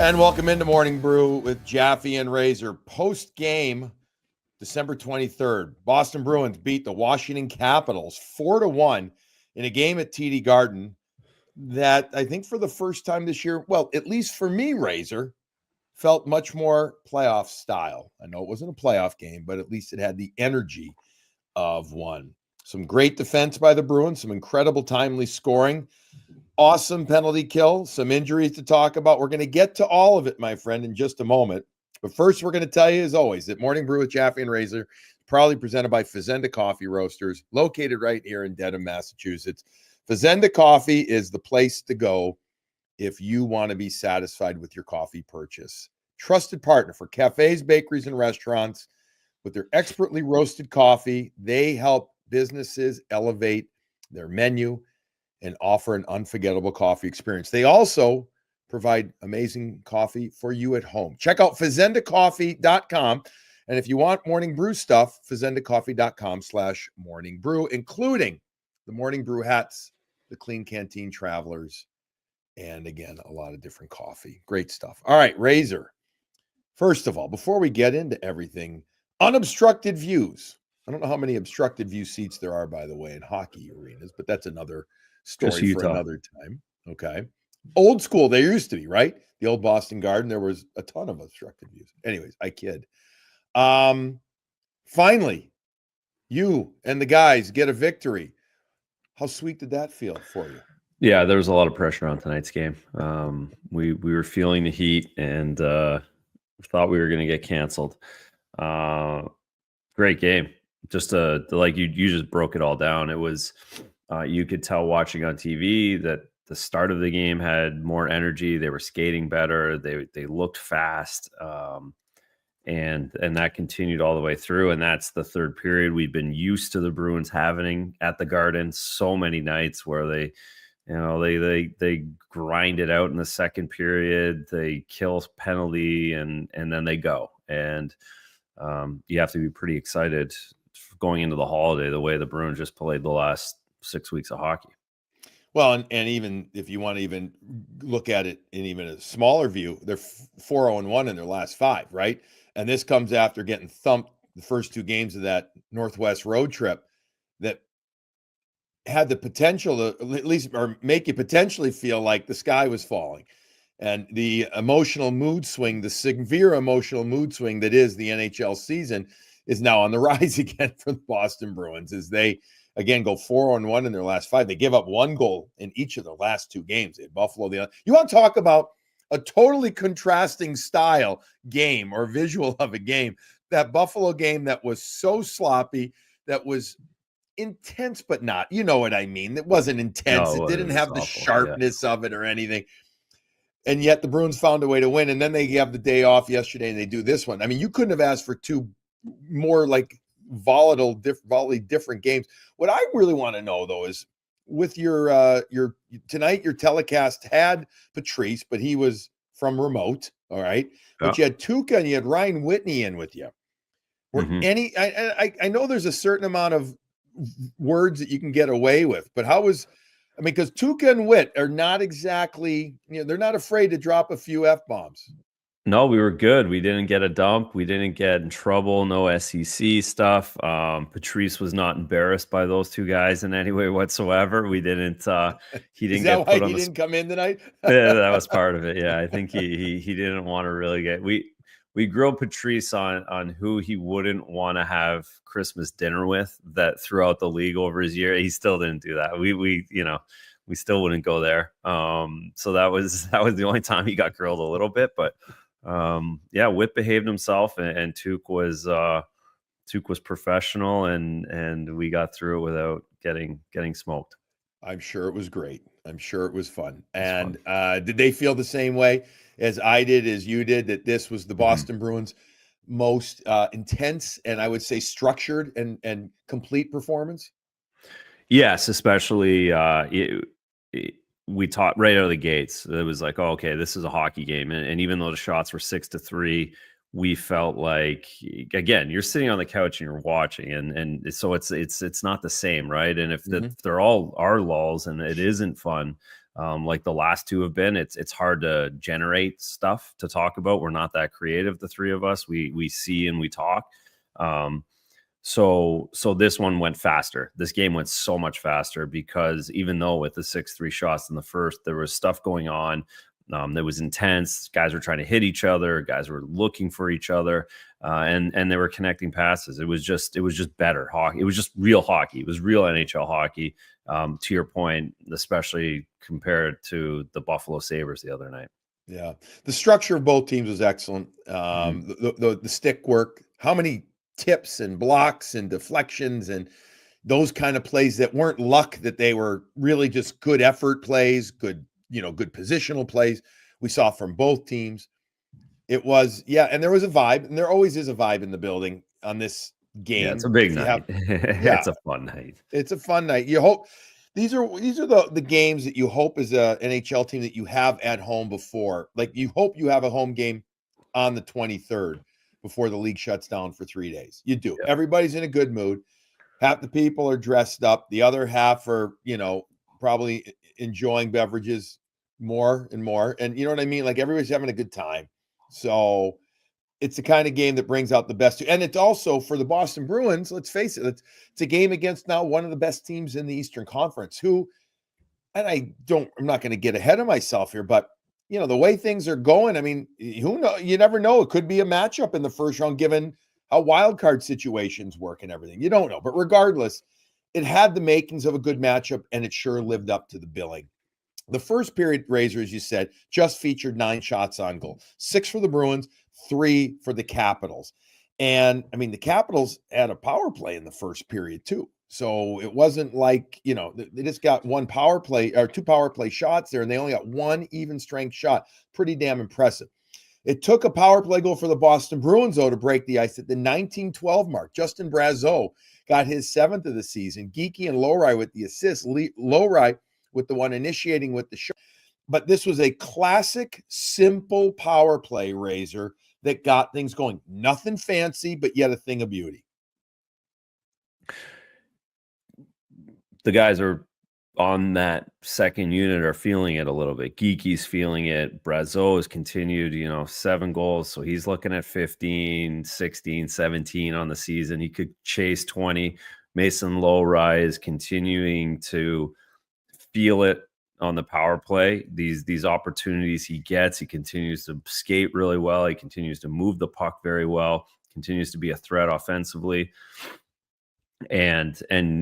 And welcome into Morning Brew with Jaffe and Razor. Post-game, December 23rd, Boston Bruins beat the Washington Capitals 4-1 in a game at TD Garden that I think for the first time this year, well, at least for me, Razor, felt much more playoff style. I know it wasn't a playoff game, but at least it had the energy of one. Some great defense by the Bruins, some incredible timely scoring. Awesome penalty kill, some injuries to talk about. We're going to get to all of it, my friend, in just a moment. But first, we're going to tell you, as always, that Morning Brew with Jaffe and Razor, proudly presented by Fazenda Coffee Roasters, located right here in Dedham, Massachusetts. Fazenda Coffee is the place to go if you want to be satisfied with your coffee purchase. Trusted partner for cafes, bakeries, and restaurants. With their expertly roasted coffee, they help businesses elevate their menu and offer an unforgettable coffee experience. They also provide amazing coffee for you at home. Check out fazendacoffee.com. And if you want Morning Brew stuff, fazendacoffee.com/Morning Brew, including the Morning Brew hats, the Clean Canteen Travelers, and again, a lot of different coffee. Great stuff. All right, Razor. First of all, before we get into everything, unobstructed views. I don't know how many obstructed view seats there are, by the way, in hockey arenas, but that's another story for another time. Okay. Old school, there used to be, right? The old Boston Garden, there was a ton of obstructed views. Anyways, I kid. Finally, you and the guys get a victory. How sweet did that feel for you? Yeah, there was a lot of pressure on tonight's game. We were feeling the heat and thought we were going to get canceled. Great game. Just like you just broke it all down. It was you could tell watching on TV that the start of the game had more energy. They were skating better. They looked fast, and that continued all the way through. And that's the third period. We've been used to the Bruins having at the Garden so many nights where they grind it out in the second period. They kill penalty and then they go. And you have to be pretty excited going into the holiday the way the Bruins just played the last 6 weeks of hockey. Well, and even if you want to even look at it in even a smaller view, they're 4-0-1 in their last 5, right? And this comes after getting thumped the first 2 games of that Northwest road trip that had the potential to at least or make you potentially feel like the sky was falling. And the emotional mood swing, the severe emotional mood swing that is the NHL season is now on the rise again for the Boston Bruins as they, again, go 4-1 in their last 5. They give up 1 goal in each of their last 2 games. They had Buffalo. You want to talk about a totally contrasting style game or visual of a game. That Buffalo game that was so sloppy, that was intense, but not. You know what I mean? It wasn't intense. No, it didn't have the awful, sharpness of it or anything. And yet the Bruins found a way to win. And then they have the day off yesterday and they do this one. I mean, you couldn't have asked for 2 more like volatile different games. What I really want to know though is with your tonight, your telecast had Patrice, but he was from remote. All right. Yeah. But you had Tuukka and you had Ryan Whitney in with you. Were any, I know there's a certain amount of words that you can get away with, but because Tuukka and Witt are not exactly, they're not afraid to drop a few F-bombs. No, we were good. We didn't get a dump. We didn't get in trouble. No SEC stuff. Patrice was not embarrassed by those 2 guys in any way whatsoever. We didn't. He didn't. Is that why he didn't come in tonight? Yeah, that was part of it. Yeah, I think he didn't want to really get. We grilled Patrice on who he wouldn't want to have Christmas dinner with that throughout the league over his year. He still didn't do that. We still wouldn't go there. So that was the only time he got grilled a little bit, but. Witt behaved himself and Tuuk was professional and we got through it without getting smoked. I'm sure it was great. I'm sure it was fun. And did they feel the same way as I did, as you did, that this was the Boston Bruins most intense and I would say structured and complete performance? Yes, especially we taught right out of the gates. It was like, oh, okay, this is a hockey game. And even though the shots were 6-3, we felt like, again, you're sitting on the couch and you're watching. And so it's not the same, right? And if they're all our lulls and it isn't fun, like the last two have been. It's hard to generate stuff to talk about. We're not that creative, the three of us. We see and we talk. So this one went faster. This game went so much faster because even though with the 6-3 shots in the first, there was stuff going on. That was intense. Guys were trying to hit each other. Guys were looking for each other, and they were connecting passes. It was just better hockey. It was just real hockey. It was real NHL hockey. To your point, especially compared to the Buffalo Sabres the other night. Yeah, the structure of both teams was excellent. The stick work. How many tips and blocks and deflections and those kind of plays that weren't luck, that they were really just good effort plays, good positional plays we saw from both teams. It was, and there was a vibe, and there always is a vibe in the building on this game. Yeah, it's a big night. It's a fun night. It's a fun night. You hope these are the games that you hope as a NHL team that you have at home before. Like, you hope you have a home game on the 23rd before the league shuts down for 3 days. You do. Yeah. Everybody's in a good mood. Half the people are dressed up. The other half are, probably enjoying beverages more and more. And you know what I mean? Like, everybody's having a good time. So it's the kind of game that brings out the best. And it's also for the Boston Bruins, let's face it, it's a game against now one of the best teams in the Eastern Conference I'm not going to get ahead of myself here, but the way things are going, I mean, who knows? You never know. It could be a matchup in the first round, given how wild card situations work and everything. You don't know. But regardless, it had the makings of a good matchup, and it sure lived up to the billing. The first period, Razor, as you said, just featured 9 shots on goal, 6 for the Bruins, 3 for the Capitals. And I mean, the Capitals had a power play in the first period too. So it wasn't like, they just got 1 power play or 2 power play shots there, and they only got 1 even strength shot. Pretty damn impressive. It took a power play goal for the Boston Bruins, though, to break the ice at the 19-12 mark. Justin Brazeau got his 7th of the season. Geekie and Lowry with the assists. Lowry with the one initiating with the shot. But this was a classic, simple power play, Razor, that got things going. Nothing fancy, but yet a thing of beauty. The guys are on that second unit are feeling it a little bit. Geekie's feeling it. Brazeau has continued, 7 goals. So he's looking at 15, 16, 17 on the season. He could chase 20. Mason Lowry is continuing to feel it on the power play. These opportunities he gets, he continues to skate really well. He continues to move the puck very well, continues to be a threat offensively. And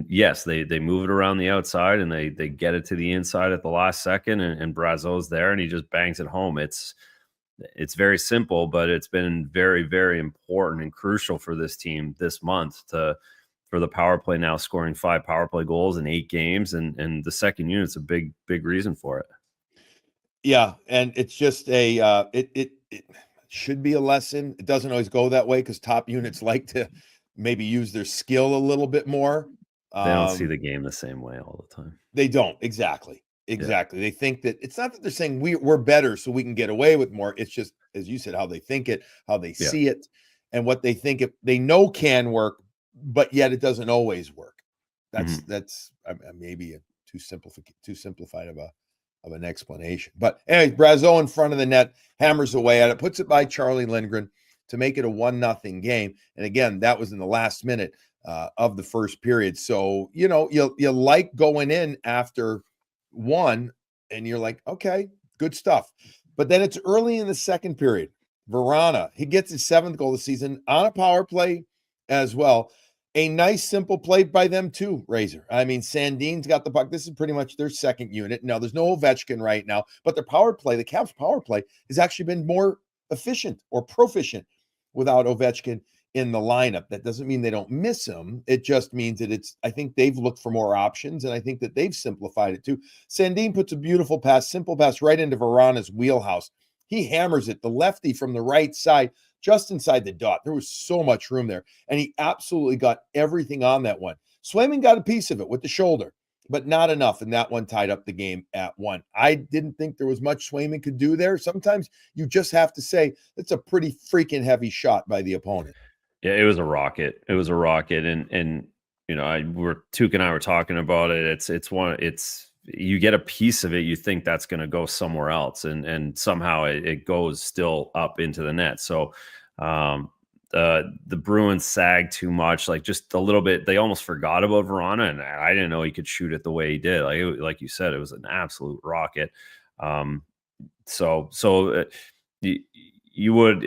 yes, they move it around the outside, and they get it to the inside at the last second, and Brazeau's there, and he just bangs it home. It's very simple, but it's been very, very important and crucial for this team this month for the power play, now scoring 5 power play goals in 8 games, and the second unit's a big reason for it. Yeah, and it's just it should be a lesson. It doesn't always go that way because top units like to maybe use their skill a little bit more. They don't see the game the same way all the time. They don't. Exactly. Yeah. They think that it's not that they're saying we're better so we can get away with more. It's just, as you said, how they think it, how they see it, and what they think they know can work, but yet it doesn't always work. That's maybe a too simplified of an explanation. But anyway, Brazeau in front of the net hammers away at it, puts it by Charlie Lindgren to make it a 1-0 game. And again, that was in the last minute of the first period. So, you like going in after 1 and you're like, okay, good stuff. But then it's early in the second period. Vrana, he gets his 7th goal of the season on a power play as well. A nice, simple play by them too, Razor. I mean, Sandin's got the puck. This is pretty much their second unit. Now, there's no Ovechkin right now, but their power play, the Caps' power play, has actually been more efficient or proficient without Ovechkin in the lineup. That doesn't mean they don't miss him. It just means that I think they've looked for more options, and I think that they've simplified it too. Sandin puts a beautiful pass, simple pass right into Vrana's wheelhouse. He hammers it, the lefty from the right side, just inside the dot. There was so much room there, and he absolutely got everything on that one. Swayman got a piece of it with the shoulder, but not enough, and that one tied up the game at 1. I didn't think there was much Swayman could do there. Sometimes you just have to say it's a pretty freaking heavy shot by the opponent. Yeah, it was a rocket. It was a rocket, and Tuke and I were talking about it. It's you get a piece of it, you think that's going to go somewhere else, and somehow it goes still up into the net. So the Bruins sagged too much, like just a little bit. They almost forgot about Verona, and I didn't know he could shoot it the way he did. Like you said, it was an absolute rocket. So you would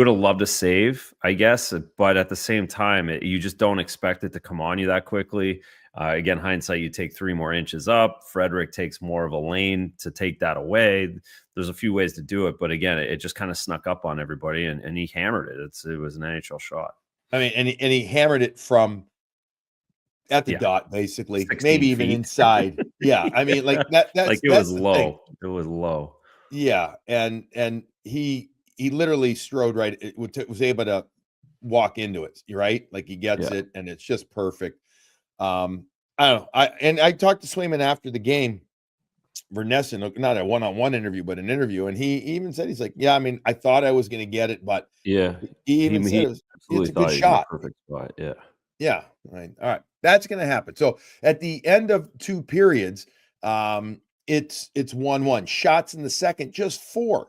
have loved to save, I guess, but at the same time, you just don't expect it to come on you that quickly. Again, hindsight, you take 3 more inches up. Frederick takes more of a lane to take that away. There's a few ways to do it, but again, it just kind of snuck up on everybody, and he hammered it. It was an NHL shot. I mean, and he hammered it from at the dot, basically, maybe even inside. Yeah, I mean, like that. That's like it that's was the low. thing. It was low. Yeah, and he literally strode right. It was able to walk into it. Right, like he gets it, and it's just perfect. I don't know. I talked to Swayman after the game, Vernessen, not a one-on-one interview, but an interview, and he even said, he's like, yeah, I mean, I thought I was going to get it, but yeah, he even said it's a good shot. Perfect spot. Yeah. Right. All right. That's going to happen. So at the end of 2 periods, it's 1-1. Shots in the second, just 4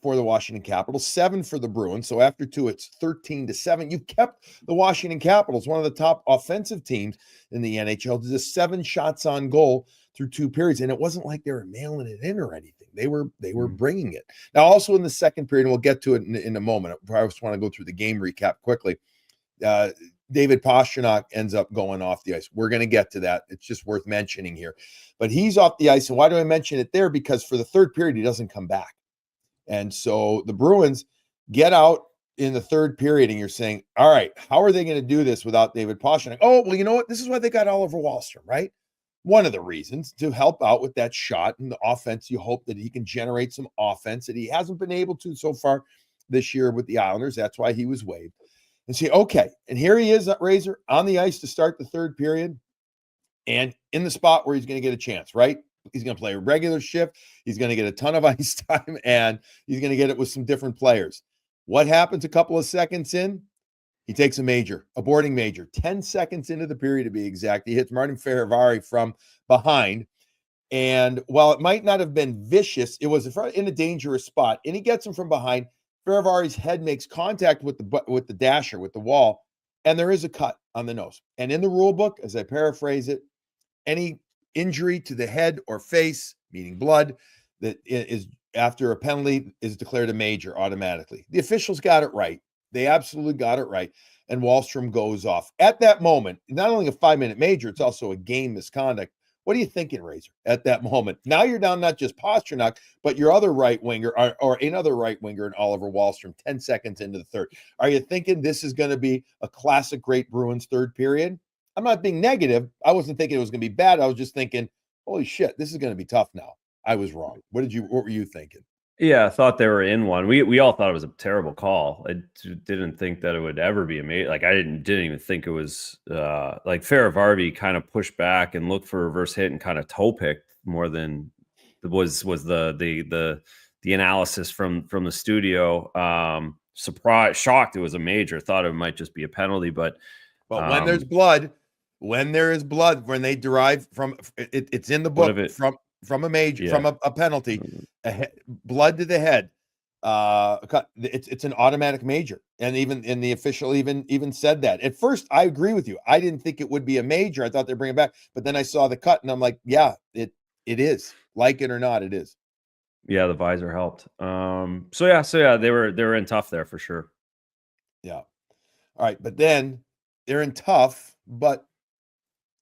for the Washington Capitals, 7 for the Bruins. So after 2, it's 13-7. You've kept the Washington Capitals, one of the top offensive teams in the NHL, to just 7 shots on goal through 2 periods. And it wasn't like they were mailing it in or anything. They were bringing it. Now, also in the second period, and we'll get to it in a moment. I just want to go through the game recap quickly. David Pastrnak ends up going off the ice. We're going to get to that. It's just worth mentioning here. But he's off the ice. And why do I mention it there? Because for the third period, he doesn't come back. And so the Bruins get out in the third period, and you're saying, all right, how are they going to do this without David Pastrnak? Oh, well, you know what? This is why they got Oliver Wahlstrom, right? One of the reasons, to help out with that shot and the offense. You hope that he can generate some offense that he hasn't been able to so far this year with the Islanders. That's why he was waived. And say, okay, and here he is, Razor, on the ice to start the third period, and in the spot where he's going to get a chance, right? He's going to play a regular shift. He's going to get a ton of ice time, and he's going to get it with some different players. What happens a couple of seconds in? He takes a boarding major, 10 seconds into the period to be exact. He hits Martin Ferravari from behind. And while it might not have been vicious, it was in a dangerous spot, and he gets him from behind. Ferravari's head makes contact with the dasher, with the wall, and there is a cut on the nose. And in the rule book, as I paraphrase it, any injury to the head or face, meaning blood, that is after a penalty is declared a major automatically. The officials got it right. They absolutely got it right. And Wahlstrom goes off. At that moment, not only a 5-minute major, it's also a game misconduct. What are you thinking, Razor, at that moment? Now you're down not just Pastrnak, but your other right winger or another right winger in Oliver Wahlstrom 10 seconds into the third. Are you thinking this is going to be a classic great Bruins third period? I'm not being negative. I wasn't thinking it was going to be bad. I was just thinking, holy shit, this is going to be tough now. I was wrong. What were you thinking? Yeah, I thought they were in one. We all thought it was a terrible call. I didn't think that it would ever be amazing. Like I didn't even think it was like Ferravari kind of pushed back and looked for a reverse hit and kind of toe picked more than was the analysis from the studio. Surprised, shocked it was a major. Thought it might just be a penalty, but when there's blood, when they derive from it's in the book from a major, from a penalty, blood to the head, it's an automatic major. And even the official even said that. At first, I agree with you. I didn't think it would be a major. I thought they'd bring it back, but then I saw the cut, and I'm like, yeah, it is. Like it or not, it is. Yeah, the visor helped. So yeah, they were in tough there for sure. Yeah. All right, but then they're in tough, but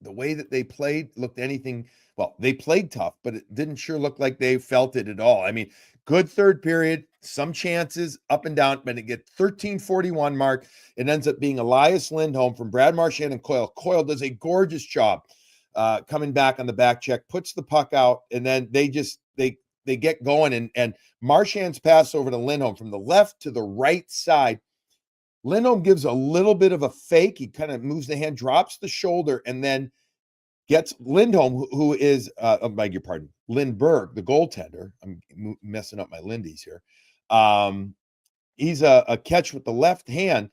the way that they played looked anything. Well, they played tough, but it didn't sure look like they felt it at all. I mean, good third period, some chances up and down, but it gets 13:41 mark. It ends up being Elias Lindholm from Brad Marchand and Coyle. Coyle does a gorgeous job coming back on the back check, puts the puck out, and then they get going. And Marchand's pass over to Lindholm from the left to the right side. Lindholm gives a little bit of a fake. He kind of moves the hand, drops the shoulder, and then gets Lindholm, who is, I beg your pardon, Lindbergh, the goaltender. I'm messing up my Lindy's here. He's a catch with the left hand.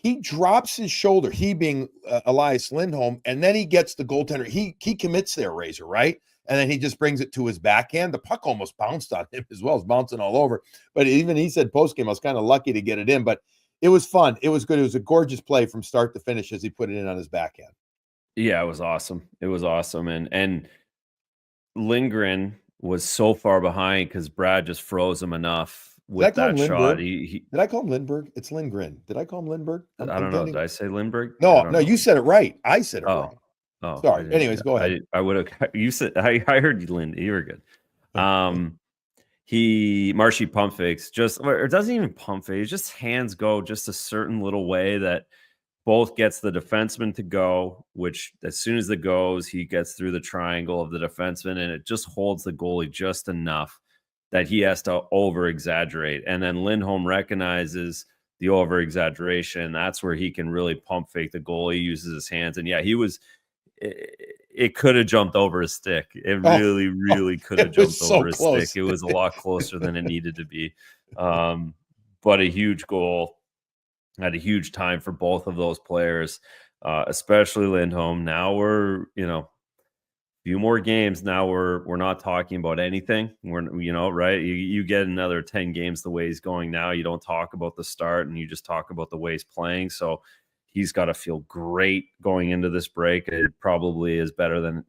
He drops his shoulder, he being Elias Lindholm, and then he gets the goaltender. He commits there, Razor, right? And then he just brings it to his backhand. The puck almost bounced on him as well. It's bouncing all over. But even he said post-game, I was kind of lucky to get it in. But it was fun. It was good. It was a gorgeous play from start to finish as he put it in on his backhand. Yeah, it was awesome. It was awesome. And Lindgren was so far behind because Brad just froze him enough with that shot. Did I call him Lindbergh? It's Lindgren. Did I call him Lindbergh? I don't know. Did I say Lindbergh? No, you said it right. I said it wrong. Oh, sorry. Anyways, go ahead. I would have. You said I heard you, Lind. You were good. Marshy pump fakes or doesn't even pump fake. Just hands go just a certain little way that both gets the defenseman to go, which as soon as it goes, he gets through the triangle of the defenseman, and it just holds the goalie just enough that he has to over exaggerate. And then Lindholm recognizes the over exaggeration. That's where he can really pump fake the goalie, uses his hands. And yeah, it could have jumped over his stick. It really could have jumped over his stick. It was a lot closer than it needed to be. But a huge goal at a huge time for both of those players, especially Lindholm. Now we're, a few more games. Now we're not talking about anything. We're, right. You get another 10 games the way he's going now. You don't talk about the start and you just talk about the way he's playing. So he's got to feel great going into this break. It probably is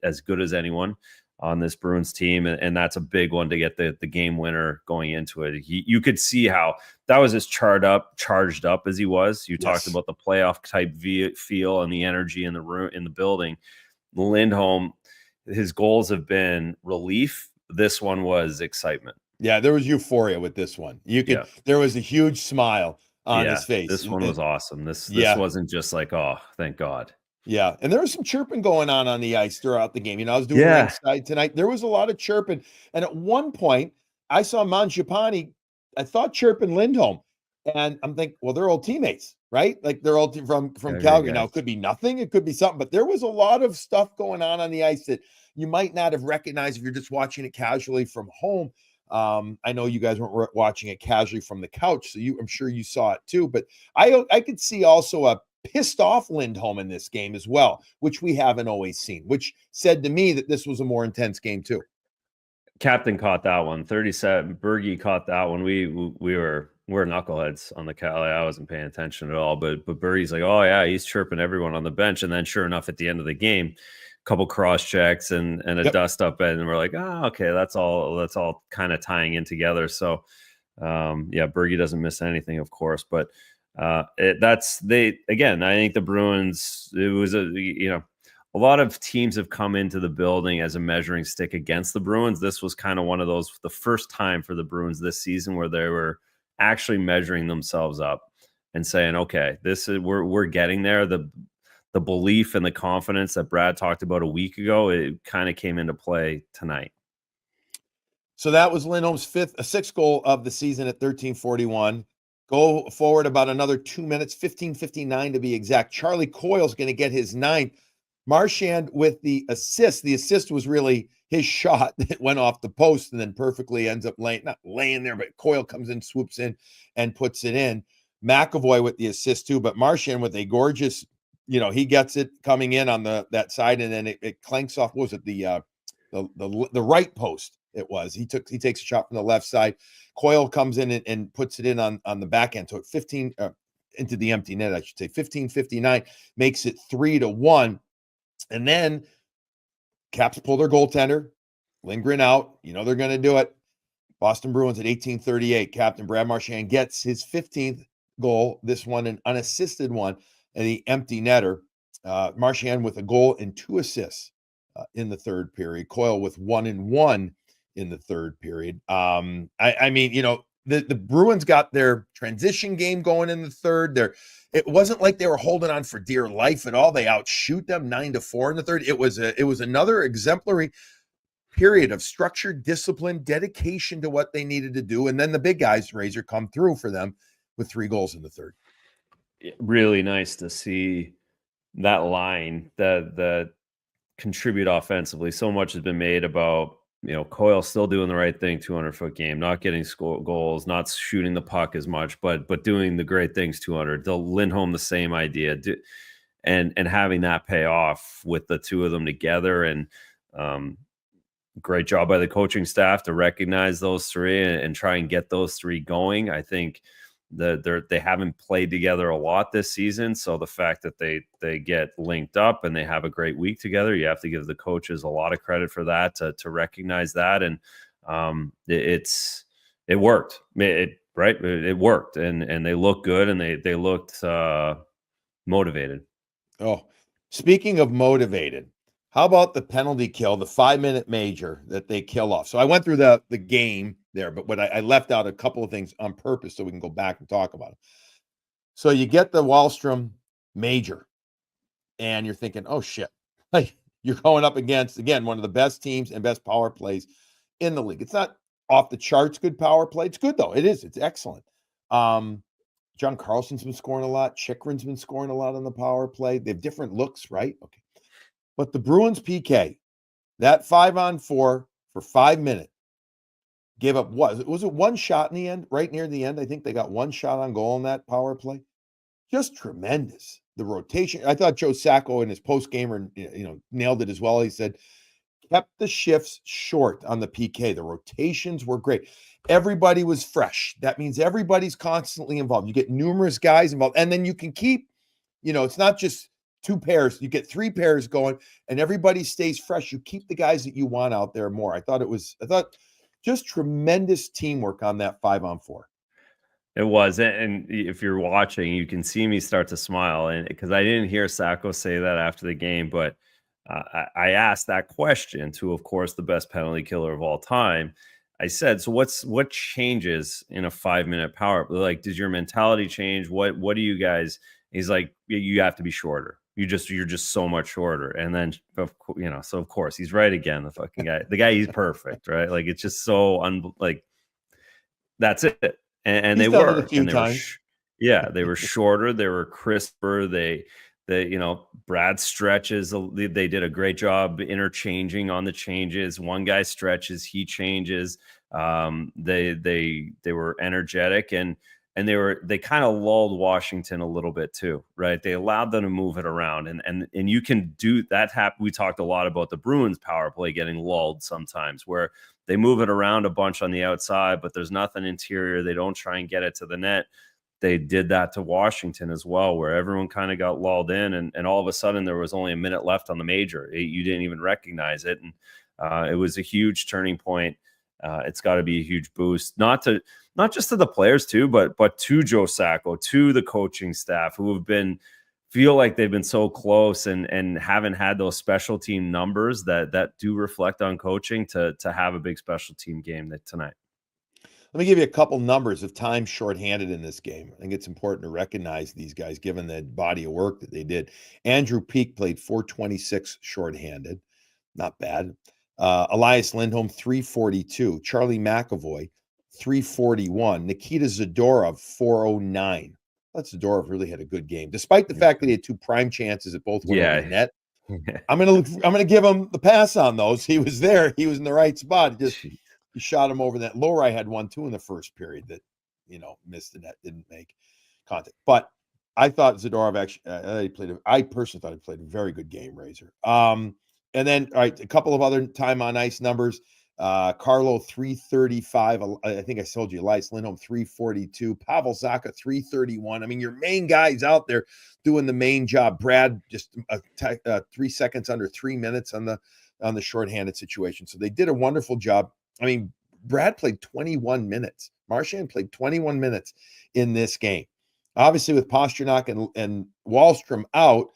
as good as anyone on this Bruins team. And that's a big one to get the game winner going into it. You could see how that was as charged up as he was. You talked about the playoff type feel and the energy in the room, in the building. Lindholm, his goals have been relief. This one was excitement. Yeah, there was euphoria with this one. There was a huge smile on his face. This one was awesome. This wasn't just like, oh, thank God. Yeah, and there was some chirping going on the ice throughout the game. I was doing ringside tonight. There was a lot of chirping. And at one point, I saw Mangiapane, I thought chirping Lindholm. And I'm thinking, well, they're old teammates, right? Like they're all from Calgary. Now, it could be nothing. It could be something. But there was a lot of stuff going on the ice that you might not have recognized if you're just watching it casually from home. I know you guys weren't watching it casually from the couch, so I'm sure you saw it too. But I could see also a pissed off Lindholm in this game as well, which we haven't always seen, which said to me that this was a more intense game too. Captain caught that one. 37. Bergie caught that one. We're knuckleheads on the Cali. I wasn't paying attention at all, but Bergie's like, oh yeah, he's chirping everyone on the bench. And then sure enough, at the end of the game, a couple cross checks and a dust up end, and we're like, oh, okay, that's all kind of tying in together. So Bergie doesn't miss anything, of course, but I think the Bruins, it was a lot of teams have come into the building as a measuring stick against the Bruins. This was kind of one of those, the first time for the Bruins this season where they were actually measuring themselves up and saying, okay, we're getting there. The belief and the confidence that Brad talked about a week ago, it kind of came into play tonight. So that was Lindholm's sixth goal of the season at 13:41. Go forward about another 2 minutes, 15:59 to be exact. Charlie Coyle's going to get his ninth. Marchand with the assist. The assist was really his shot that went off the post and then perfectly ends up not laying there, but Coyle comes in, swoops in, and puts it in. McAvoy with the assist too, but Marchand with a gorgeous, he gets it coming in on that side, and then it clanks off. What was it, the right post? It was. He takes a shot from the left side. Coyle comes in and puts it in on the backhand. So 15 into the empty net, I should say. 15:59 makes it 3-1. And then Caps pull their goaltender. Lindgren out. They're going to do it. Boston Bruins at 18:38. Captain Brad Marchand gets his 15th goal. This one an unassisted one, and the empty netter. Marchand with a goal and 2 assists in the third period. Coyle with 1 and 1 in the third period. The Bruins got their transition game going in the third. It wasn't like they were holding on for dear life at all. They outshoot them 9-4 in the third. It was another exemplary period of structured discipline, dedication to what they needed to do. And then the big guys, Razor, come through for them with 3 goals in the third. Really nice to see that line that contribute offensively. So much has been made about Coyle's still doing the right thing, 200-foot game, not getting goals, not shooting the puck as much, but doing the great things, 200. Lindholm, the same idea, and having that pay off with the two of them together. And great job by the coaching staff to recognize those three and try and get those three going. I think they haven't played together a lot this season, so the fact that they get linked up and they have a great week together, you have to give the coaches a lot of credit for that, to recognize that. And it worked. It worked, and they looked good, and they looked motivated. Oh, speaking of motivated, how about the penalty kill, the 5-minute major that they kill off? So I went through the game there, but I left out a couple of things on purpose so we can go back and talk about it. So you get the Wahlstrom major, and you're thinking, oh, shit. Like, you're going up against, again, one of the best teams and best power plays in the league. It's not off the charts good power play. It's good, though. It is. It's excellent. John Carlson's been scoring a lot. Chychrun's been scoring a lot on the power play. They have different looks, right? Okay. But the Bruins PK, that 5-on-4 for 5 minutes, gave up what? Was it one shot in the end? Right near the end, I think they got one shot on goal in that power play. Just tremendous. The rotation. I thought Joe Sacco in his post-gamer, nailed it as well. He said, kept the shifts short on the PK. The rotations were great. Everybody was fresh. That means everybody's constantly involved. You get numerous guys involved, and then you can keep, it's not just 2 pairs. You get 3 pairs going, and everybody stays fresh. You keep the guys that you want out there more. I thought just tremendous teamwork on that 5-on-4. It was, and if you're watching, you can see me start to smile, and because I didn't hear Sacco say that after the game, but I asked that question to, of course, the best penalty killer of all time. I said, so what changes in a 5-minute power? Like, does your mentality change? What do you guys? He's like, you have to be shorter. You're just so much shorter. And then, so of course he's right again. The fucking guy, he's perfect, right? Like, it's just so that's it. And they were, and they were, they were shorter. They were crisper. Brad stretches. They did a great job interchanging on the changes. One guy stretches, he changes. They were energetic, and they kind of lulled Washington a little bit too, right? They allowed them to move it around, and you can do that. We talked a lot about the Bruins power play getting lulled sometimes, where they move it around a bunch on the outside, but there's nothing interior. They don't try and get it to the net. They did that to Washington as well, where everyone kind of got lulled in, and all of a sudden there was only a minute left on the major. You didn't even recognize it, and it was a huge turning point. It's got to be a huge boost, not just to the players too, but to Joe Sacco, to the coaching staff, who feel like they've been so close and haven't had those special team numbers that do reflect on coaching to have a big special team game tonight. Let me give you a couple numbers of time shorthanded in this game. I think it's important to recognize these guys, given the body of work that they did. Andrew Peeke played 426 shorthanded. Not bad. Elias Lindholm, 342. Charlie McAvoy, 341. Nikita Zadorov, 409. Zadorov really had a good game, despite the fact that he had 2 prime chances that both went over the net. I'm gonna give him the pass on those. He was there. He was in the right spot. He shot him over that. Lowry had 1, 2 in the first period that, missed the net, didn't make contact. But I thought Zadorov actually, I personally thought he played a very good game, Razor. And then, all right, a couple of other time on ice numbers. Carlo, 335. I think I told you, Elias Lindholm, 342. Pavel Zacha, 331. I mean, your main guys out there doing the main job. Brad, just 3 seconds under 3 minutes on the shorthanded situation. So they did a wonderful job. I mean, Brad played 21 minutes. Marchand played 21 minutes in this game. Obviously, with Pastrnak and Wahlstrom out,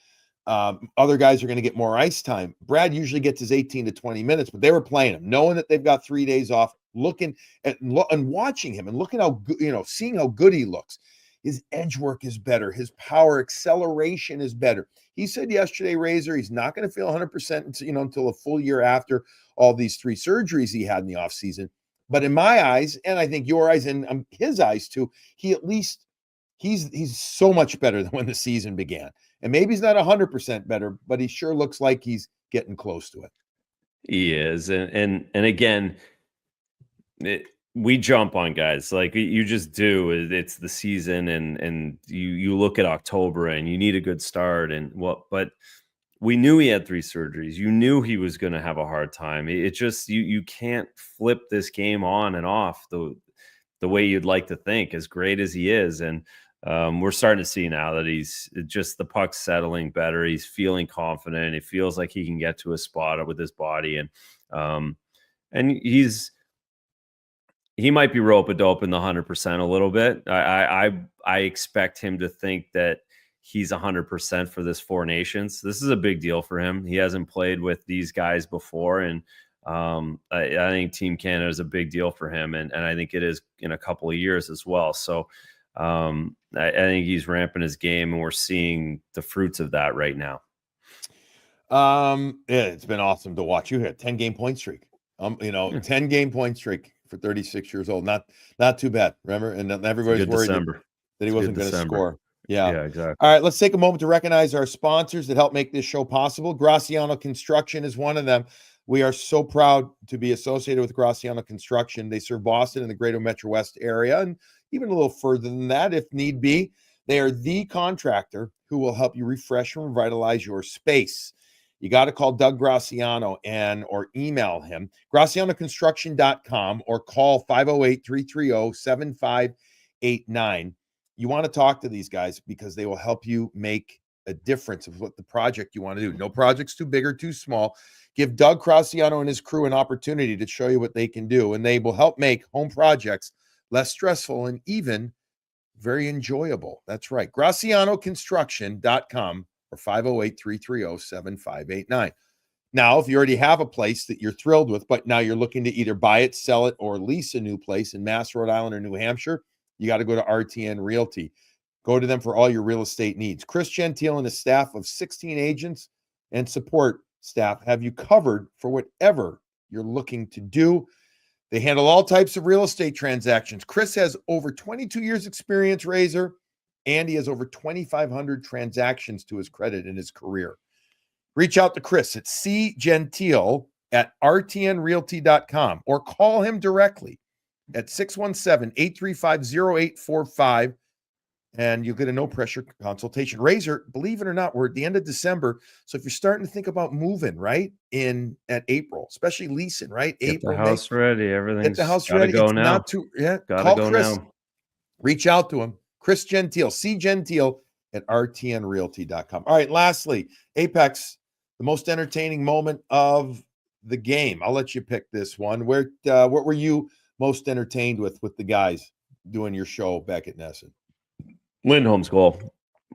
other guys are going to get more ice time. Brad usually gets his 18 to 20 minutes, but they were playing him, knowing that they've got 3 days off, looking at and watching him and looking how good, seeing how good he looks. His edge work is better. His power acceleration is better. He said yesterday, Razor, he's not going to feel 100%, until a full year after all these 3 surgeries he had in the offseason. But in my eyes, and I think your eyes and his eyes too, he's so much better than when the season began. And maybe he's not 100% better, but he sure looks like he's getting close to it. He is, and again, we jump on guys like you just do. It's the season, and you look at October and you need a good start, and but we knew he had 3 surgeries. You knew he was going to have a hard time. It just you can't flip this game on and off the way you'd like to think, as great as he is. And we're starting to see now that he's just the puck's settling better. He's feeling confident. It feels like he can get to a spot with his body, and he might be rope-a-dope in the 100% a little bit. I expect him to think that he's 100% for this Four Nations. This is a big deal for him. He hasn't played with these guys before, and I think Team Canada is a big deal for him, and I think it is in a couple of years as well. So I think he's ramping his game, and we're seeing the fruits of that right now. Yeah, it's been awesome to watch. You had a 10-game point streak. 10-game point streak for 36 years old. Not too bad. Remember, and everybody's worried that he wasn't going to score. Yeah, exactly. All right, let's take a moment to recognize our sponsors that help make this show possible. Graciano Construction is one of them. We are so proud to be associated with Graciano Construction. They serve Boston and the greater Metro West area, and even a little further than that if need be. They are the contractor who will help you refresh and revitalize your space. You got to call Doug Graciano or email him, gracianoconstruction.com, or call 508-330-7589. You want to talk to these guys because they will help you make a difference of what the project you want to do. No project's too big or too small. Give Doug Graciano and his crew an opportunity to show you what they can do, and they will help make home projects less stressful and even very enjoyable. That's right. gracianoconstruction.com or 508-330-7589. Now, if you already have a place that you're thrilled with, but now you're looking to either buy it, sell it, or lease a new place in Mass, Rhode Island, or New Hampshire, you got to go to RTN Realty. Go to them for all your real estate needs. Chris Gentile and his staff of 16 agents and support staff have you covered for whatever you're looking to do. They handle all types of real estate transactions. Chris has over 22 years experience, Razor, and he has over 2,500 transactions to his credit in his career. Reach out to Chris at cgentile@rtnrealty.com or call him directly at 617-835-0845, and you'll get a no-pressure consultation. Razor, believe it or not, we're at the end of December, so if you're starting to think about moving, right, at April, especially leasing, right? Get April, the house ready. Everything's get the house gotta ready. go It's now. not too, Gotta call go Chris. now. Reach out to him. Chris Gentile, cgentile@rtnrealty.com. All right, lastly, Apex, the most entertaining moment of the game. I'll let you pick this one. What were you most entertained with the guys doing your show back at Nesson? Lindholm's goal.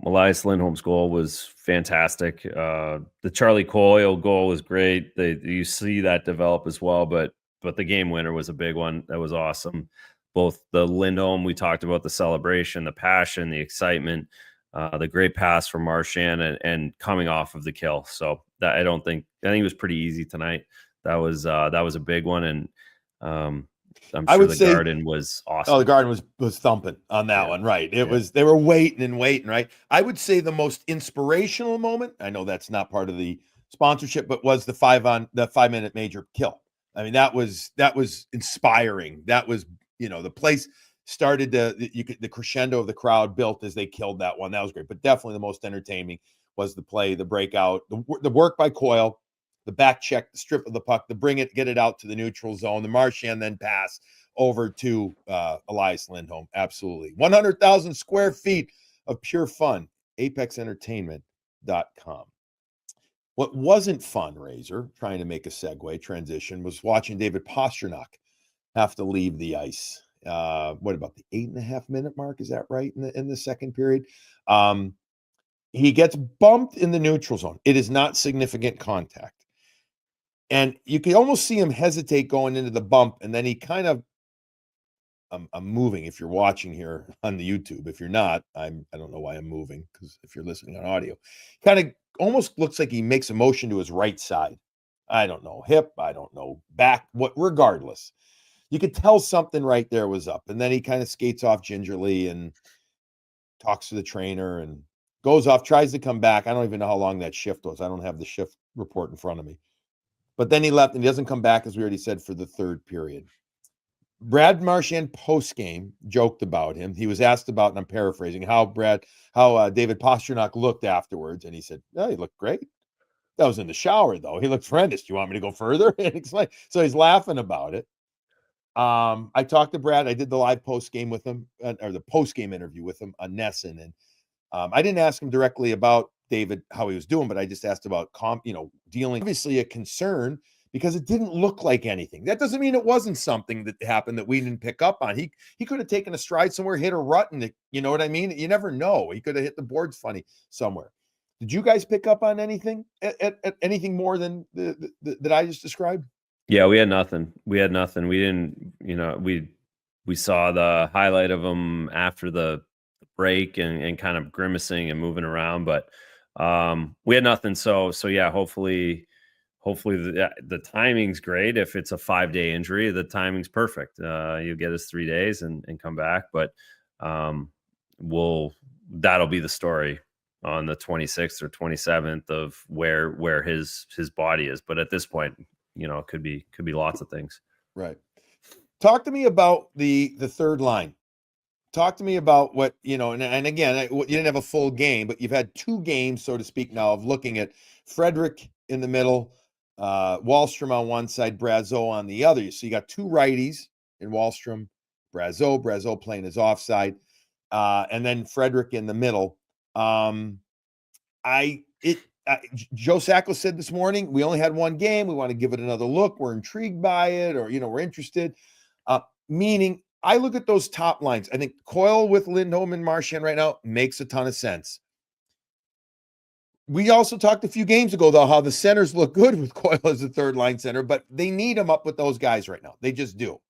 Elias Lindholm's goal was fantastic. The Charlie Coyle goal was great. You see that develop as well, but the game winner was a big one. That was awesome. Both the Lindholm, we talked about the celebration, the passion, the excitement, the great pass from Marchand, and coming off of the kill. So that I think it was pretty easy tonight. That was a big one, and I'm sure the Garden was awesome. Oh, the Garden was thumping on that one, right? They were waiting, right? I would say the most inspirational moment, I know that's not part of the sponsorship, but was the 5-minute major kill. I mean, that was inspiring. That was, the place started the crescendo of the crowd built as they killed that one. That was great. But definitely the most entertaining was the play, the breakout, the work by Coyle, the back check, the strip of the puck, get it out to the neutral zone, the Marchand then pass over to Elias Lindholm. Absolutely. 100,000 square feet of pure fun. ApexEntertainment.com. What wasn't fun, Razor, trying to make a segue transition, was watching David Pastrnak have to leave the ice. What about the 8.5-minute mark? Is that right in the second period? He gets bumped in the neutral zone. It is not significant contact. And you can almost see him hesitate going into the bump, and then he kind of, I'm moving if you're watching here on the YouTube. If you're not, I don't know why I'm moving, because if you're listening on audio, kind of almost looks like he makes a motion to his right side. I don't know, hip, I don't know, back, regardless. You could tell something right there was up. And then he kind of skates off gingerly and talks to the trainer and goes off, tries to come back. I don't even know how long that shift was. I don't have the shift report in front of me. But then he left and he doesn't come back, as we already said, for the third period. Brad Marchand post-game joked about him. He was asked about, and I'm paraphrasing, how David Pastrnak looked afterwards. And he said, "Oh, he looked great. That was in the shower, though. He looked horrendous. Do you want me to go further?" And it's like, so he's laughing about it. I talked to Brad. I did the live post-game with him, or the post-game interview with him on Nesson. And I didn't ask him directly about David, how he was doing, but I just asked about dealing. Obviously a concern because it didn't look like anything. That doesn't mean it wasn't something that happened that we didn't pick up on. He could have taken a stride somewhere, hit a rut, and you know what I mean? You never know. He could have hit the boards funny somewhere. Did you guys pick up on anything, anything more than that I just described? Yeah, we had nothing. We didn't, we saw the highlight of him after the break and kind of grimacing and moving around, but we had nothing. So yeah, hopefully the timing's great. If it's a 5-day injury, the timing's perfect. You'll get us 3 days and come back, but that'll be the story on the 26th or 27th of where his body is. But at this point, it could be lots of things. Right. Talk to me about the third line. Talk to me about what, and again, you didn't have a full game, but you've had 2 games, so to speak, now of looking at Frederick in the middle, Wahlstrom on one side, Brazeau on the other. So you got 2 righties in Wahlstrom, Brazeau playing his offside, and then Frederick in the middle. Joe Sacco said this morning, we only had 1 game. We want to give it another look. We're intrigued by it, or, we're interested. Meaning, I look at those top lines. I think Coyle with Lindholm and Marchand right now makes a ton of sense. We also talked a few games ago, though, how the centers look good with Coyle as a third line center, but they need him up with those guys right now. They just do.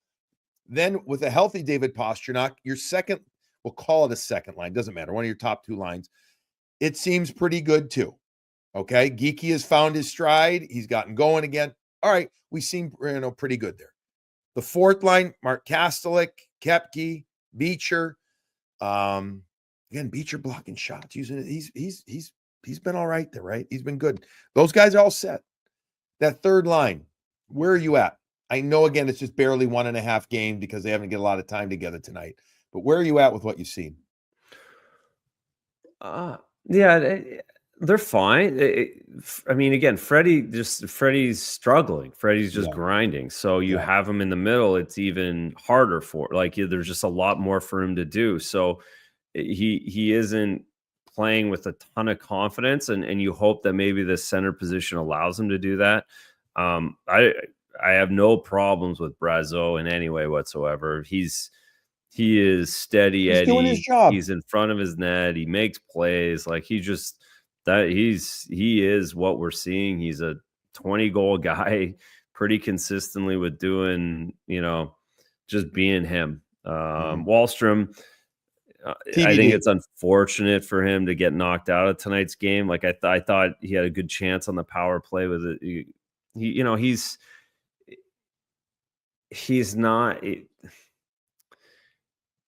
Then with a healthy David Pastrnak, your second, we'll call it a second line, doesn't matter, one of your top 2 lines, it seems pretty good too. Okay, Geeky has found his stride. He's gotten going again. All right, we seem pretty good there. The fourth line, Mark Kastelik, Kepke, Beecher. Again, Beecher blocking shots, using it. He's been all right there, right? He's been good. Those guys are all set. That third line, where are you at? I know, again, it's just barely 1.5 games because they haven't get a lot of time together tonight. But where are you at with what you've seen? Yeah, they're fine. Again, Freddie's struggling. Freddie's just grinding. So you have him in the middle. It's even harder there's just a lot more for him to do. So he isn't playing with a ton of confidence, and you hope that maybe the center position allows him to do that. I have no problems with Brazeau in any way whatsoever. He is steady. He's doing his job. He's in front of his net. He makes plays. He is what we're seeing. He's a 20-goal guy pretty consistently with doing, just being him. Wahlstrom, I think it's unfortunate for him to get knocked out of tonight's game. I thought he had a good chance on the power play with it. He's not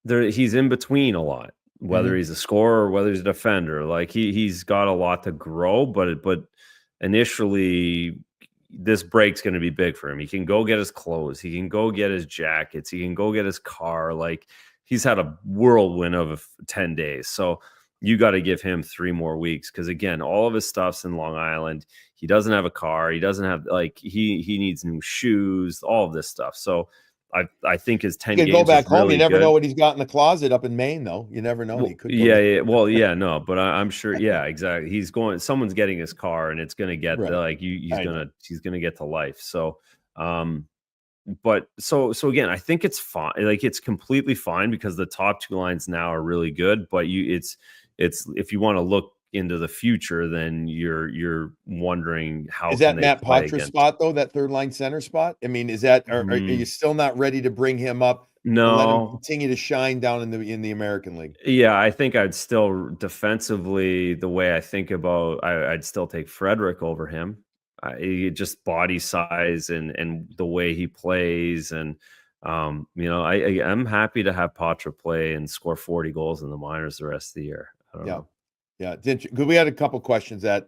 there. He's in between a lot, whether he's a scorer or whether he's a defender. He's got a lot to grow, but initially this break's going to be big for him. He can go get his clothes. He can go get his jackets. He can go get his car. He's had a whirlwind of 10 days. So you got to give him 3 more weeks. Cause again, all of his stuff's in Long Island. He doesn't have a car. He doesn't have he needs new shoes, all of this stuff. So I think his 10 games. Go back home. Really you never good. know what he's got in the closet up in Maine, though. You never know. He could. No, but I'm sure. Yeah, exactly. He's going. Someone's getting his car, and it's going to get he's going to get to life. So, but so again, I think it's fine. It's completely fine because the top 2 lines now are really good. But it's if you want to look into the future, then you're wondering how is that Matt Poitras's spot, though, that third line center spot? I mean, is that are you still not ready to bring him up? No, let him continue to shine down in the American League. Yeah, I think I'd still defensively, the way I think about, I'd still take Frederick over him. Just body size and the way he plays, and I'm happy to have Poitras play and score 40 goals in the minors the rest of the year. I don't know. Yeah, because we had a couple questions that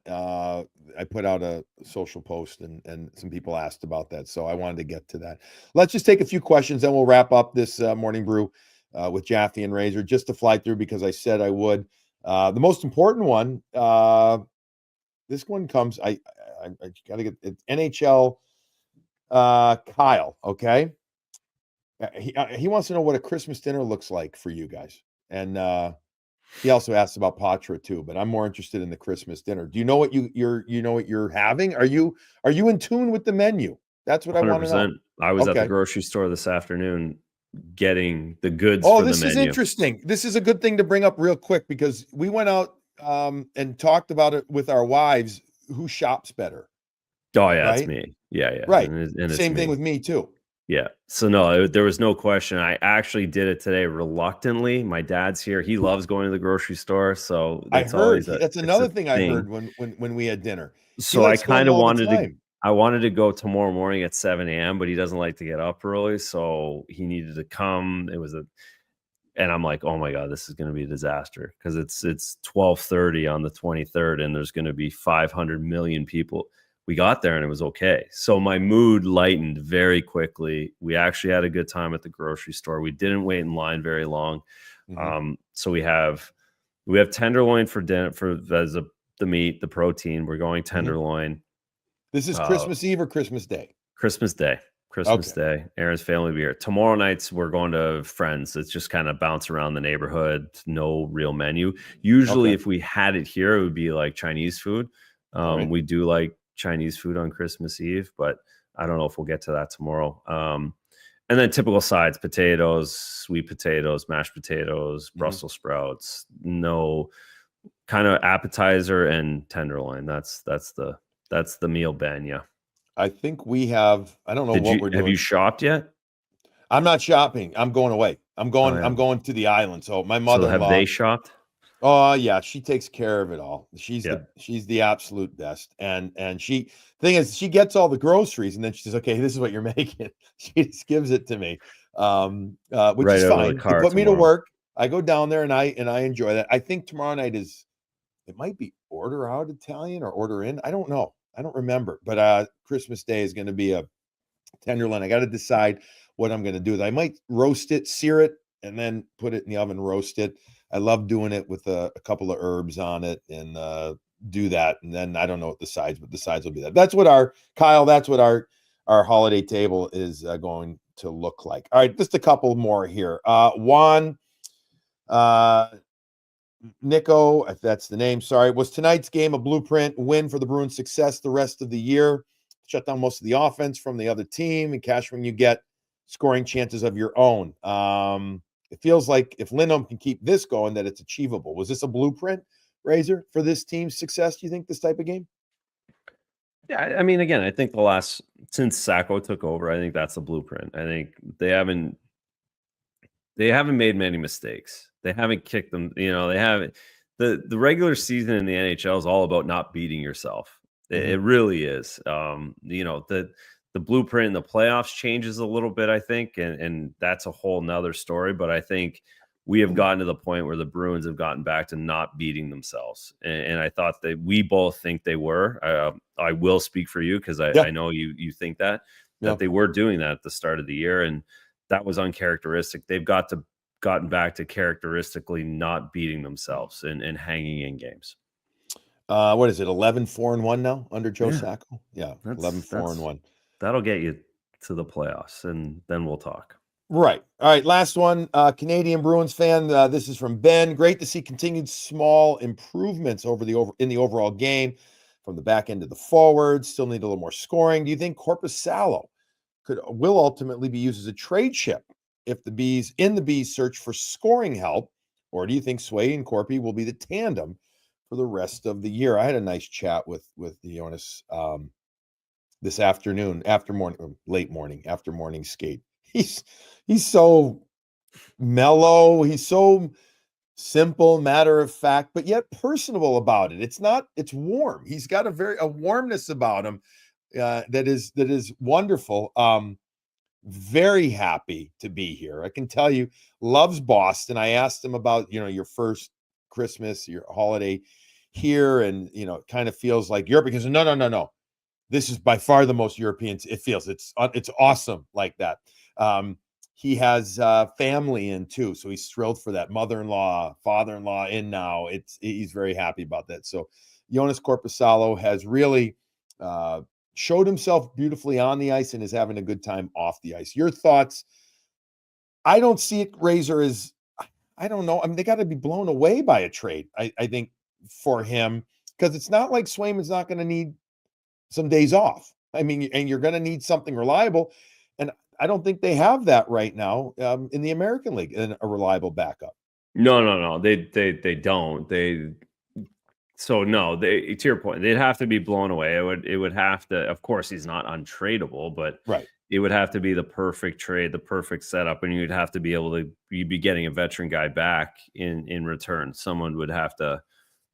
I put out a social post and some people asked about that. So I wanted to get to that. Let's just take a few questions, then we'll wrap up this morning brew with Jaffe and Razor, just to fly through because I said I would. The most important one, this one comes, I got to get it, NHL Kyle, okay? He wants to know what a Christmas dinner looks like for you guys. And he also asks about Patra too, but I'm more interested in the Christmas dinner. Do you know what you're having? Are you in tune with the menu? That's what I want to know. 100%. I was at the Okay. grocery store this afternoon getting the goods Oh, for the this is menu. interesting. This is a good thing to bring up real quick because we went out and talked about it with our wives. Who shops better? Oh yeah, Right? it's me. Yeah. Right. And it's Same thing me. with me too. Yeah. So no, there was no question. I actually did it today reluctantly. My dad's here. He loves going to the grocery store, so I that's heard always that's it's a another thing I heard thing. when we had dinner. He So I likes going kind of all the wanted to time. I wanted to go tomorrow morning at 7 a.m., but he doesn't like to get up early, so he needed to come. And I'm like, oh my God, this is going to be a disaster because it's 12:30 on the 23rd, and there's going to be 500 million people. We got there and it was okay. So my mood lightened very quickly. We actually had a good time at the grocery store. We didn't wait in line very long. So we have tenderloin for dinner the meat, the protein. We're going tenderloin. This is Christmas Eve or Christmas Day? Christmas Day. Aaron's family will be here. Tomorrow nights, we're going to friends. It's just kind of bounce around the neighborhood. No real menu. Usually, if we had it here, it would be like Chinese food. Right. We do like Chinese food on Christmas Eve, but I don't know if we'll get to that tomorrow. And then typical sides: potatoes, sweet potatoes, mashed potatoes, Brussels sprouts. No kind of appetizer and tenderloin. That's the meal ban. Yeah. I think we have. I don't know what we're doing. Have you shopped yet? I'm not shopping. I'm going away. I'm going. Oh, yeah. I'm going to the island. So my So mother-in-law. have they shopped? Oh yeah, she takes care of it all. She's Yeah. the absolute best. And she thing is she gets all the groceries and then she says, okay, this is what you're making. She just gives it to me. Which Right is out of the fine. car They put me to tomorrow. work. I go down there and I enjoy that. I think tomorrow night it might be order out Italian or order in. I don't know. I don't remember. But Christmas Day is going to be a tenderloin. I got to decide what I'm going to do. I might roast it, sear it, and then put it in the oven, roast it. I love doing it with a couple of herbs on it and do that. And then I don't know what the sides, but the sides will be that. That's what our holiday table is going to look like. All right, just a couple more here. Juan Nico, if that's the name, sorry. Was tonight's game a blueprint win for the Bruins' success the rest of the year? Shut down most of the offense from the other team and cash when you get scoring chances of your own. It feels like if Lindholm can keep this going, that it's achievable. Was this a blueprint, Razor, for this team's success, do you think, this type of game? Yeah, I mean, again, I think since Sacco took over, I think that's the blueprint. I think they haven't made many mistakes. They haven't kicked them. They haven't. The regular season in the NHL is all about not beating yourself. It really is. The blueprint in the playoffs changes a little bit, I think, and that's a whole nother story. But I think we have gotten to the point where the Bruins have gotten back to not beating themselves. And I thought that we both think they were. I will speak for you because I know you think that they were doing that at the start of the year, and that was uncharacteristic. They've gotten back to characteristically not beating themselves and hanging in games. What is it? 11-4-1 now under Joe Sacco? Yeah, 11-4-1. That'll get you to the playoffs, and then we'll talk. Right. All right. Last one. Canadian Bruins fan. This is from Ben. Great to see continued small improvements in the overall game from the back end to the forwards. Still need a little more scoring. Do you think Korpisalo will ultimately be used as a trade chip if the Bees search for scoring help, or do you think Sway and Corpy will be the tandem for the rest of the year? I had a nice chat with Jonas this afternoon after morning skate. He's so mellow. He's so simple, matter of fact, but yet personable about it. It's warm. He's got a warmness about him that is wonderful. Very happy to be here. I can tell you, loves Boston. I asked him about, your first Christmas, your holiday here, and it kind of feels like Europe, because no. This is by far the most European. It feels it's awesome like that. He has family in too, so he's thrilled for that. Mother-in-law, father-in-law in now. He's very happy about that. So Jonas Korpisalo has really showed himself beautifully on the ice and is having a good time off the ice. Your thoughts? I don't see it, Razor, as, I don't know. I mean, they got to be blown away by a trade, I think, for him, because it's not like Swayman's not going to need some days off. I mean, and you're going to need something reliable. And I don't think they have that right now in the American League, in a reliable backup. No. They don't. To your point, they'd have to be blown away. It would have to, of course, he's not untradeable, but right. It would have to be the perfect trade, the perfect setup, and you'd have to be able to be getting a veteran guy back in return. Someone would have to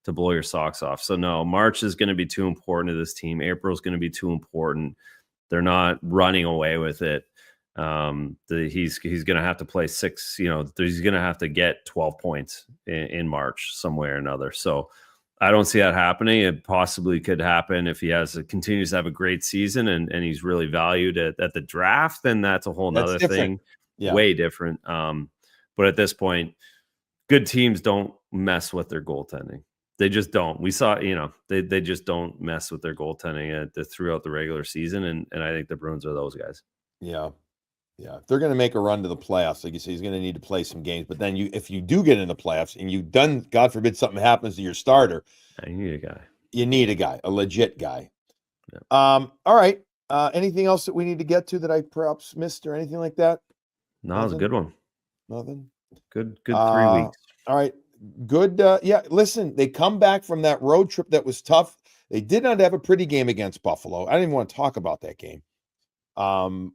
blow your socks off. So no, March is going to be too important to this team. April is going to be too important. They're not running away with it. He's going to have to play 6. He's going to have to get 12 points in March somewhere or another. So I don't see that happening. It possibly could happen if he continues to have a great season and he's really valued at the draft. Then that's a whole nother thing, way different. But at this point, good teams don't mess with their goaltending. They just don't. We saw, they just don't mess with their goaltending throughout the regular season, and I think the Bruins are those guys. Yeah. If they're going to make a run to the playoffs, like you say, he's going to need to play some games. But then if you do get in the playoffs and you've done, God forbid, something happens to your starter, you need a guy. You need a guy, a legit guy. Yeah. All right. Anything else that we need to get to that I perhaps missed or anything like that? No, it was a good one. Nothing. Good 3 weeks. All right. Good. Listen, they come back from that road trip that was tough. They did not have a pretty game against Buffalo. I didn't even want to talk about that game.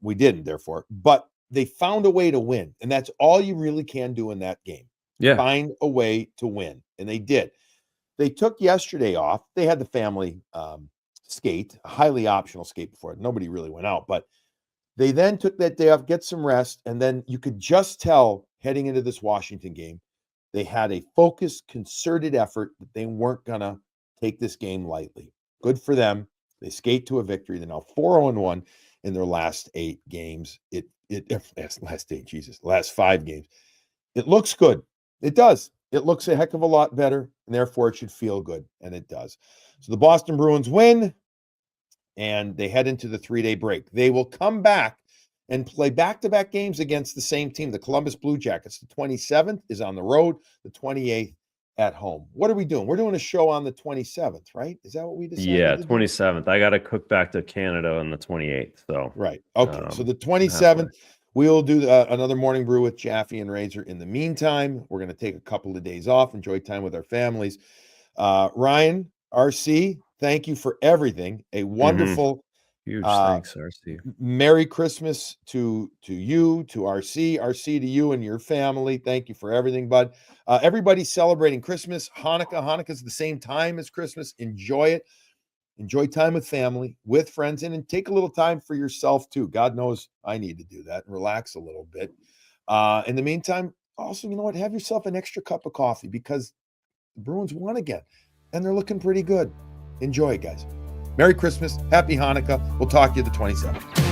We didn't, therefore, but they found a way to win, and that's all you really can do in that game. Yeah. Find a way to win, and they did. They took yesterday off. They had the family skate, a highly optional skate before it. Nobody really went out, but they then took that day off, get some rest, and then you could just tell heading into this Washington game, they had a focused, concerted effort that they weren't going to take this game lightly. Good for them. They skate to a victory. They're now 4-1 in their last 8 games. Last 5 games. It looks good. It does. It looks a heck of a lot better, and therefore it should feel good, and it does. So the Boston Bruins win, and they head into the 3-day break. They will come back and play back-to-back games against the same team, the Columbus Blue Jackets. The 27th is on the road, the 28th at home. What are we doing? We're doing a show on the 27th, right? Is that what we decided? Yeah, 27th. I got to cook back to Canada on the 28th. So right. Okay. So the 27th, we'll do another morning brew with Jaffe and Razor. In the meantime, we're going to take a couple of days off, enjoy time with our families. Ryan, RC, thank you for everything. A wonderful, huge thanks, RC. Merry Christmas to you, to RC to you and your family. Thank you for everything, bud. Everybody's celebrating Christmas, Hanukkah. Hanukkah's the same time as Christmas. Enjoy it. Enjoy time with family, with friends, and take a little time for yourself too. God knows I need to do that and relax a little bit. In the meantime, also, you know what? Have yourself an extra cup of coffee, because the Bruins won again, and they're looking pretty good. Enjoy it, guys. Merry Christmas. Happy Hanukkah. We'll talk to you the 27th.